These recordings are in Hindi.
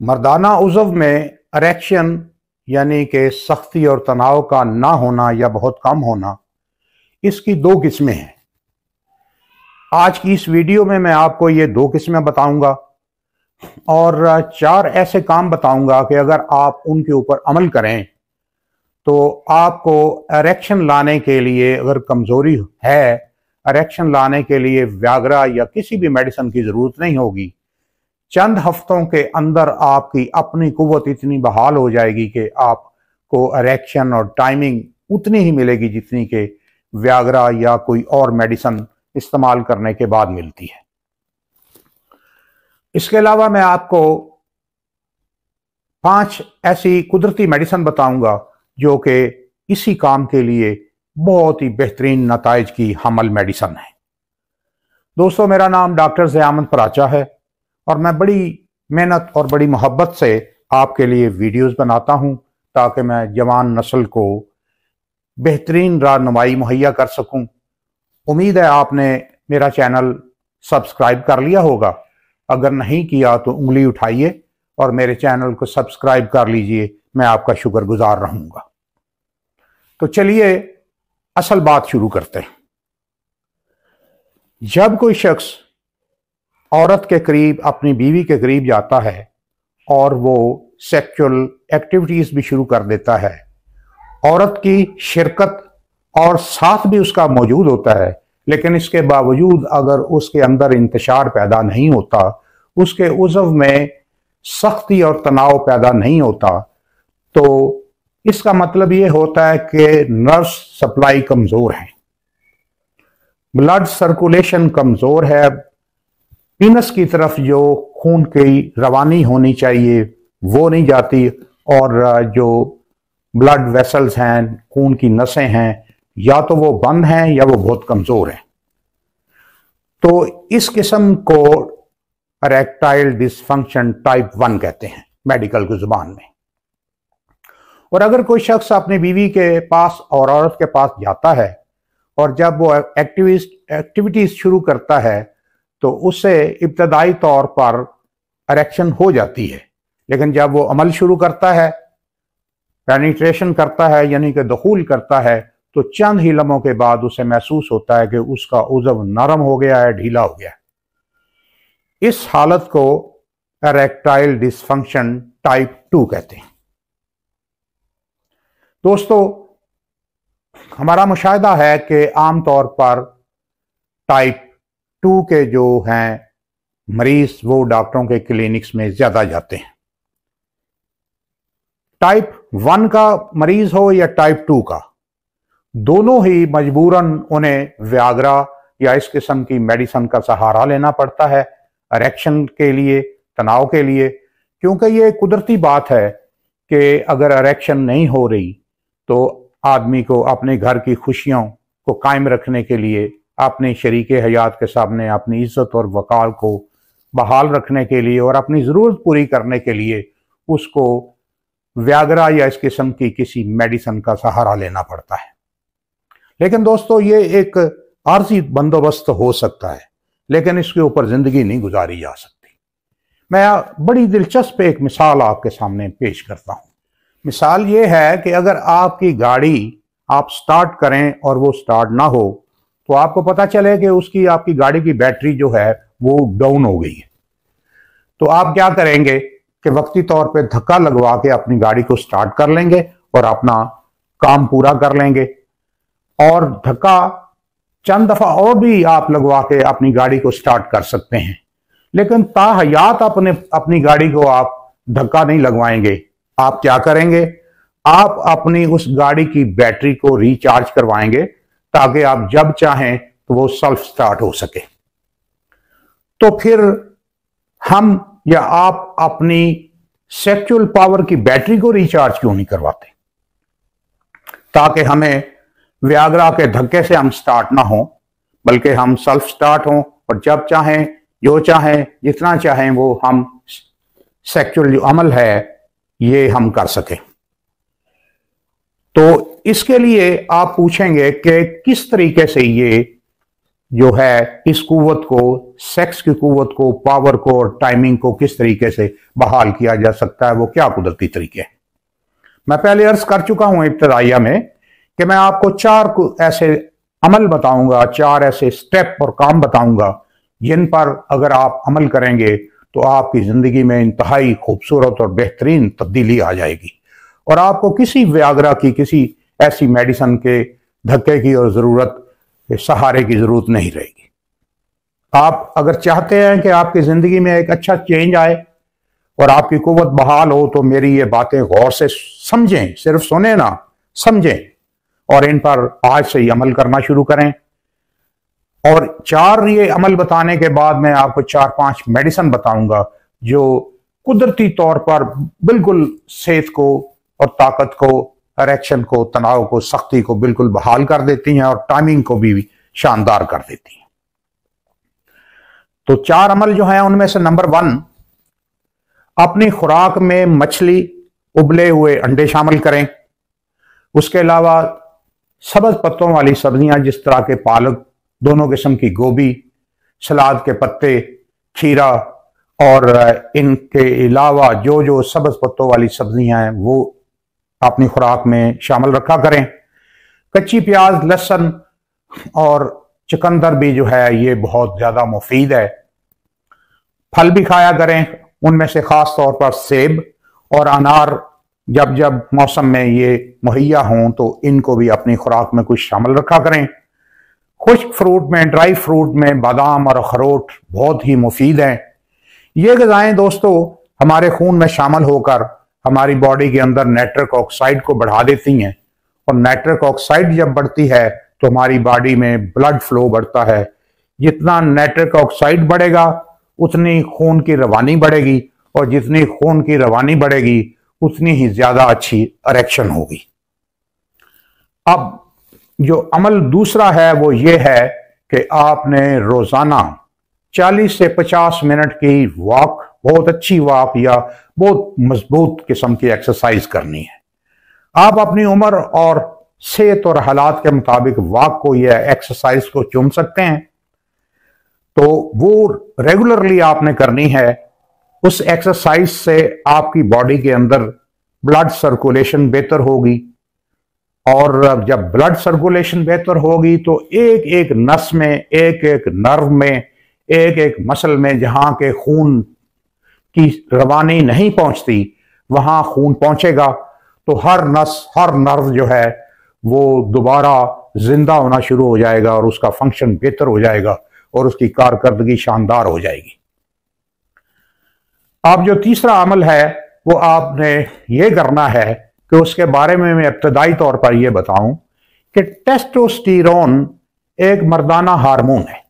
मर्दाना उज़व में इरेक्शन यानी कि सख्ती और तनाव का ना होना या बहुत कम होना, इसकी दो किस्में हैं। आज की इस वीडियो में मैं आपको ये दो किस्में बताऊंगा और 4 ऐसे काम बताऊंगा कि अगर आप उनके ऊपर अमल करें तो आपको इरेक्शन लाने के लिए, अगर कमजोरी है, इरेक्शन लाने के लिए व्याग्रा या किसी भी मेडिसिन की जरूरत नहीं होगी। चंद हफ्तों के अंदर आपकी अपनी कुव्वत इतनी बहाल हो जाएगी कि आपको इरेक्शन और टाइमिंग उतनी ही मिलेगी जितनी कि व्याग्रा या कोई और मेडिसिन इस्तेमाल करने के बाद मिलती है। इसके अलावा मैं आपको 5 ऐसी कुदरती मेडिसिन बताऊंगा जो कि इसी काम के लिए बहुत ही बेहतरीन नताइज की हमल मेडिसिन है। दोस्तों, मेरा नाम डॉक्टर ज़ियामत पराचा है और मैं बड़ी मेहनत और बड़ी मोहब्बत से आपके लिए वीडियोस बनाता हूं ताकि मैं जवान नस्ल को बेहतरीन रहनुमाई मुहैया कर सकूं। उम्मीद है आपने मेरा चैनल सब्सक्राइब कर लिया होगा। अगर नहीं किया तो उंगली उठाइए और मेरे चैनल को सब्सक्राइब कर लीजिए, मैं आपका शुक्रगुजार रहूंगा। तो चलिए असल बात शुरू करते हैं। जब कोई शख्स औरत के करीब, अपनी बीवी के करीब जाता है और वो सेक्सुअल एक्टिविटीज भी शुरू कर देता है, औरत की शिरकत और साथ भी उसका मौजूद होता है, लेकिन इसके बावजूद अगर उसके अंदर इंतशार पैदा नहीं होता, उसके उज़व में सख्ती और तनाव पैदा नहीं होता, तो इसका मतलब ये होता है कि नर्व सप्लाई कमजोर है, ब्लड सर्कुलेशन कमजोर है, पीनस की तरफ जो खून की रवानी होनी चाहिए वो नहीं जाती, और जो ब्लड वेसल्स हैं, खून की नसें हैं, या तो वो बंद हैं या वो बहुत कमजोर हैं। तो इस किस्म को इरेक्टाइल डिसफंक्शन टाइप 1 कहते हैं मेडिकल की जुबान में। और अगर कोई शख्स अपनी बीवी के पास और औरत के पास जाता है और जब वो एक्टिविटीज शुरू करता है तो उससे इब्तदाई तौर पर इरेक्शन हो जाती है, लेकिन जब वो अमल शुरू करता है, पेनिट्रेशन करता है यानी कि दखूल करता है, तो चंद ही लम्हों के बाद उसे महसूस होता है कि उसका उज़व नरम हो गया है, ढीला हो गया है। इस हालत को इरेक्टाइल डिसफंक्शन टाइप 2 कहते हैं। दोस्तों, हमारा मुशाहिदा है कि आमतौर पर टाइप 2 के जो हैं मरीज वो डॉक्टरों के क्लिनिक्स में ज्यादा जाते हैं। टाइप 1 का मरीज हो या टाइप 2 का, दोनों ही मजबूरन उन्हें व्याग्रा या इस किस्म की मेडिसिन का सहारा लेना पड़ता है इरेक्शन के लिए, तनाव के लिए, क्योंकि ये कुदरती बात है कि अगर इरेक्शन नहीं हो रही तो आदमी को अपने घर की खुशियों को कायम रखने के लिए, अपने शरीके हयात के सामने अपनी इज्जत और वकार को बहाल रखने के लिए और अपनी ज़रूरत पूरी करने के लिए उसको व्याग्रा या इस किस्म की किसी मेडिसिन का सहारा लेना पड़ता है। लेकिन दोस्तों, ये एक आर्जी बंदोबस्त हो सकता है, लेकिन इसके ऊपर ज़िंदगी नहीं गुजारी जा सकती। मैं बड़ी दिलचस्प एक मिसाल आपके सामने पेश करता हूँ। मिसाल ये है कि अगर आपकी गाड़ी आप स्टार्ट करें और वो स्टार्ट ना हो तो आपको पता चले कि आपकी गाड़ी की बैटरी जो है वो डाउन हो गई है, तो आप क्या करेंगे कि वक्ती तौर पे धक्का लगवा के अपनी गाड़ी को स्टार्ट कर लेंगे और अपना काम पूरा कर लेंगे, और धक्का चंद दफा और भी आप लगवा के अपनी गाड़ी को स्टार्ट कर सकते हैं, लेकिन ताहयात अपनी गाड़ी को आप धक्का नहीं लगवाएंगे। आप क्या करेंगे, आप अपनी उस गाड़ी की बैटरी को रिचार्ज करवाएंगे ताकि आप जब चाहें तो वो सेल्फ स्टार्ट हो सके। तो फिर हम या आप अपनी सेक्सुअल पावर की बैटरी को रिचार्ज क्यों नहीं करवाते, ताकि हमें व्याग्रा के धक्के से हम स्टार्ट ना हो, बल्कि हम सेल्फ स्टार्ट हों और जब चाहें, जो चाहें, जितना चाहें वो हम सेक्सुअल जो अमल है ये हम कर सकें। तो इसके लिए आप पूछेंगे कि किस तरीके से ये जो है इस कुव्वत को, सेक्स की कुव्वत को, पावर को और टाइमिंग को किस तरीके से बहाल किया जा सकता है, वो क्या कुदरती तरीके हैं। मैं पहले अर्ज कर चुका हूं इब्तदाइया में कि मैं आपको 4 ऐसे अमल बताऊंगा, 4 ऐसे स्टेप और काम बताऊंगा जिन पर अगर आप अमल करेंगे तो आपकी जिंदगी में इंतहाई खूबसूरत और बेहतरीन तब्दीली आ जाएगी और आपको किसी व्याग्रा की, किसी ऐसी मेडिसिन के धक्के की और जरूरत, सहारे की जरूरत नहीं रहेगी। आप अगर चाहते हैं कि आपकी जिंदगी में एक अच्छा चेंज आए और आपकी कुव्वत बहाल हो तो मेरी ये बातें गौर से समझें, सिर्फ सुने ना, समझें और इन पर आज से ही अमल करना शुरू करें। और 4 ये अमल बताने के बाद मैं आपको 4-5 मेडिसिन बताऊंगा जो कुदरती तौर पर बिल्कुल सेहत को और ताकत को, इरेक्शन को, तनाव को, सख्ती को बिल्कुल बहाल कर देती हैं और टाइमिंग को भी शानदार कर देती हैं। तो 4 अमल जो हैं उनमें से नंबर 1, अपनी खुराक में मछली, उबले हुए अंडे शामिल करें। उसके अलावा सब्ज पत्तों वाली सब्जियां जिस तरह के पालक, दोनों किस्म की गोभी, सलाद के पत्ते, खीरा और इनके अलावा जो जो सब्ज पत्तों वाली सब्जियां हैं वो अपनी खुराक में शामिल रखा करें। कच्ची प्याज, लहसुन और चुकंदर भी जो है ये बहुत ज्यादा मुफीद है। फल भी खाया करें, उनमें से खास तौर पर सेब और अनार जब जब मौसम में ये मुहैया हों तो इनको भी अपनी खुराक में कुछ शामिल रखा करें। खुश्क फ्रूट में, ड्राई फ्रूट में बादाम और अखरोट बहुत ही मुफीद हैं। ये ग़िज़ाएं दोस्तों हमारे खून में शामिल होकर हमारी बॉडी के अंदर नाइट्रिक ऑक्साइड को बढ़ा देती हैं और नाइट्रिक ऑक्साइड जब बढ़ती है तो हमारी बॉडी में ब्लड फ्लो बढ़ता है। जितना नाइट्रिक ऑक्साइड बढ़ेगा उतनी खून की रवानी बढ़ेगी और जितनी खून की रवानी बढ़ेगी उतनी ही ज्यादा अच्छी इरेक्शन होगी। अब जो अमल दूसरा है वो ये है कि आपने रोजाना 40 से 50 मिनट की वॉक, बहुत अच्छी वॉक या बहुत मजबूत किस्म की एक्सरसाइज करनी है। आप अपनी उम्र और सेहत और हालात के मुताबिक वॉक को या एक्सरसाइज को चुन सकते हैं। तो वो रेगुलरली आपने करनी है। उस एक्सरसाइज से आपकी बॉडी के अंदर ब्लड सर्कुलेशन बेहतर होगी और जब ब्लड सर्कुलेशन बेहतर होगी तो एक एक नस में, एक एक नर्व में, एक एक मसल में जहां के खून की रवानी नहीं पहुंचती वहां खून पहुंचेगा तो हर नस, हर नर्व जो है वो दोबारा जिंदा होना शुरू हो जाएगा और उसका फंक्शन बेहतर हो जाएगा और उसकी कारकर्दगी शानदार हो जाएगी। अब जो तीसरा अमल है वो आपने ये करना है कि उसके बारे में मैं इब्तदाई तौर पर यह बताऊं कि टेस्टोस्टेरोन एक मर्दाना हार्मोन है।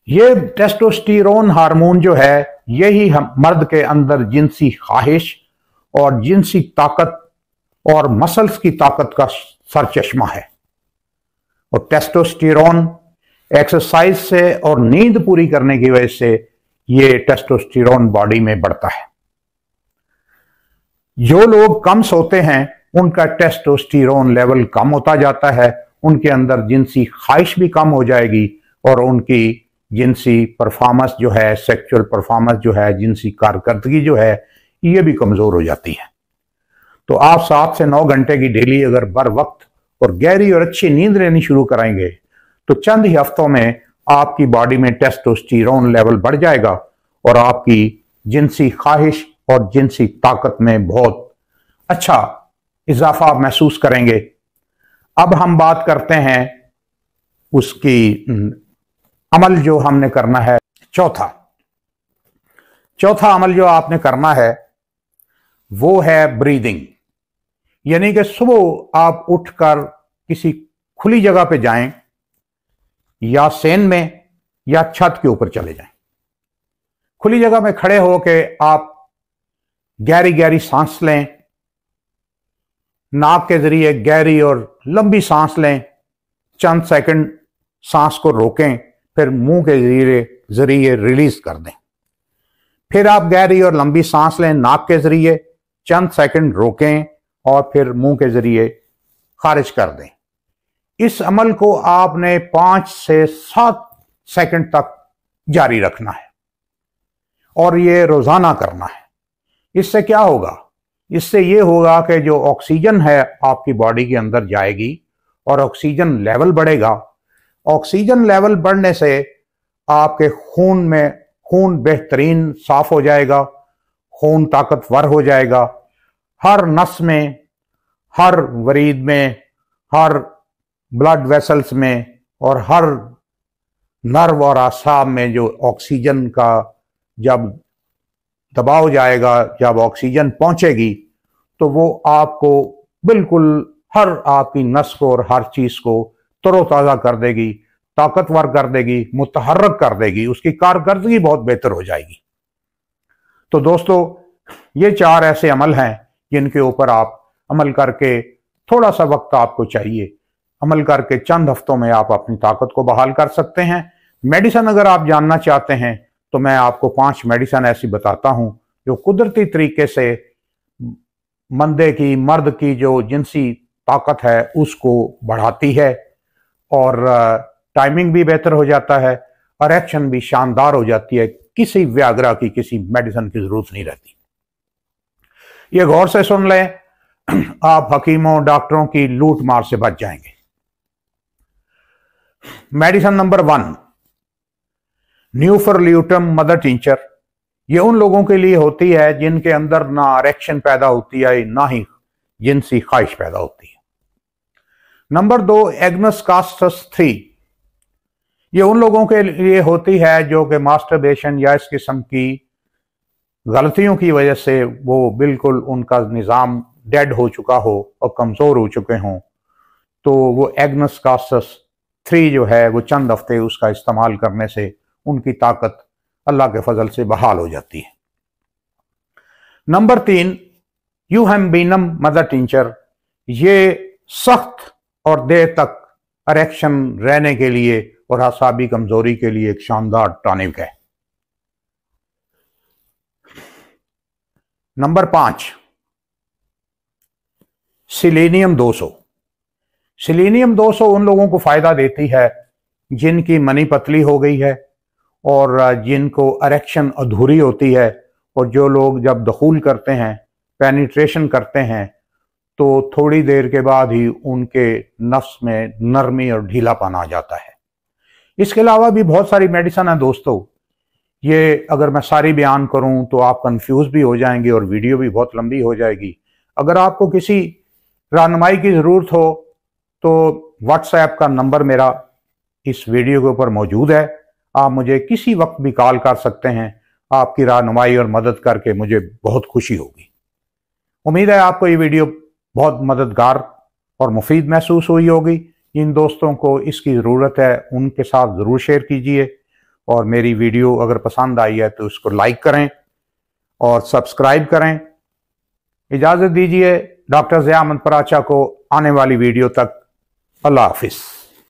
ये टेस्टोस्टेरोन हार्मोन जो है यही हम मर्द के अंदर जिनसी ख्वाहिश और जिनसी ताकत और मसल्स की ताकत का सरचश्मा है। और टेस्टोस्टेरोन एक्सरसाइज से और नींद पूरी करने की वजह से ये टेस्टोस्टेरोन बॉडी में बढ़ता है। जो लोग कम सोते हैं उनका टेस्टोस्टेरोन लेवल कम होता जाता है, उनके अंदर जिनसी ख्वाहिश भी कम हो जाएगी और उनकी जिनसी परफॉर्मेंस जो है, सेक्सुअल परफॉर्मेंस जो है, जिनसी कारकर्दगी जो है ये भी कमजोर हो जाती है। तो आप 7 से 9 घंटे की डेली अगर बर वक्त और गहरी और अच्छी नींद लेनी शुरू कराएंगे तो चंद ही हफ्तों में आपकी बॉडी में टेस्टोस्टेरोन लेवल बढ़ जाएगा और आपकी जिनसी ख्वाहिश और जिनसी ताकत में बहुत अच्छा इजाफा महसूस करेंगे। अब हम बात करते हैं उसकी अमल जो हमने करना है। चौथा अमल जो आपने करना है वो है ब्रीदिंग, यानी कि सुबह आप उठकर किसी खुली जगह पे जाएं या सेन में या छत के ऊपर चले जाएं। खुली जगह में खड़े होकर आप गहरी गहरी सांस लें, नाक के जरिए गहरी और लंबी सांस लें, चंद सेकंड सांस को रोकें, फिर मुंह के जरिए रिलीज कर दें। फिर आप गहरी और लंबी सांस लें नाक के जरिए, चंद सेकंड रोकें और फिर मुंह के जरिए खारिज कर दें। इस अमल को आपने 5 से 7 सेकंड तक जारी रखना है और ये रोजाना करना है। इससे क्या होगा? इससे ये होगा कि जो ऑक्सीजन है आपकी बॉडी के अंदर जाएगी और ऑक्सीजन लेवल बढ़ेगा। ऑक्सीजन लेवल बढ़ने से आपके खून बेहतरीन साफ हो जाएगा, खून ताकतवर हो जाएगा। हर नस में, हर वरीद में, हर ब्लड वेसल्स में और हर नर्व और आसाब में जो ऑक्सीजन का जब दबाव जाएगा, जब ऑक्सीजन पहुंचेगी तो वो आपको बिल्कुल हर आपकी नस को और हर चीज को तरोताजा कर देगी, ताकतवर कर देगी, मुतहर्रक कर देगी, उसकी कारकर्दगी बहुत बेहतर हो जाएगी। तो दोस्तों, ये 4 ऐसे अमल हैं जिनके ऊपर आप अमल करके, थोड़ा सा वक्त आपको चाहिए, अमल करके चंद हफ्तों में आप अपनी ताकत को बहाल कर सकते हैं। मेडिसिन अगर आप जानना चाहते हैं तो मैं आपको 5 मेडिसिन ऐसी बताता हूं जो कुदरती तरीके से मर्द की जो जिनसी ताकत है उसको बढ़ाती है और टाइमिंग भी बेहतर हो जाता है, इरेक्शन भी शानदार हो जाती है। किसी व्याग्रा की, किसी मेडिसिन की जरूरत नहीं रहती। ये गौर से सुन लें, आप हकीमों डॉक्टरों की लूट मार से बच जाएंगे। Medicine number 1, Nuphar luteum mother tincture. ये उन लोगों के लिए होती है जिनके अंदर ना इरेक्शन पैदा होती है, ना ही जिनसी ख्वाहिश पैदा होती है। Number 2, agnus castus 3। ये उन लोगों के लिए होती है जो कि मास्टरबेशन या इस किस्म की गलतियों की वजह से वो बिल्कुल उनका निज़ाम डेड हो चुका हो और कमज़ोर हो चुके हों, तो वो एग्नस कास्टस 3 जो है वो चंद हफ्ते उसका इस्तेमाल करने से उनकी ताकत अल्लाह के फजल से बहाल हो जाती है। Number 3, yohimbinum mother tincture. ये सख्त और देर तक इरेक्शन रहने के लिए और आसाबी कमजोरी के लिए एक शानदार टॉनिक है। Number 5, selenium 200। सिलेनियम 200 उन लोगों को फायदा देती है जिनकी मनी पतली हो गई है और जिनको इरेक्शन अधूरी होती है, और जो लोग जब दखूल करते हैं, पेनिट्रेशन करते हैं, तो थोड़ी देर के बाद ही उनके नफ्स में नरमी और ढीलापन आ जाता है। इसके अलावा भी बहुत सारी मेडिसिन है दोस्तों। ये अगर मैं सारी बयान करूं तो आप कंफ्यूज भी हो जाएंगे और वीडियो भी बहुत लंबी हो जाएगी। अगर आपको किसी रहनुमाई की ज़रूरत हो तो व्हाट्सएप का नंबर मेरा इस वीडियो के ऊपर मौजूद है। आप मुझे किसी वक्त भी कॉल कर सकते हैं। आपकी रहनुमाई और मदद करके मुझे बहुत खुशी होगी। उम्मीद है आपको ये वीडियो बहुत मददगार और मुफीद महसूस हुई होगी। जिन दोस्तों को इसकी ज़रूरत है उनके साथ ज़रूर शेयर कीजिए, और मेरी वीडियो अगर पसंद आई है तो उसको लाइक करें और सब्सक्राइब करें। इजाज़त दीजिए डॉक्टर ज़िया अहमद पराचा को आने वाली वीडियो तक। अल्लाह हाफिज़।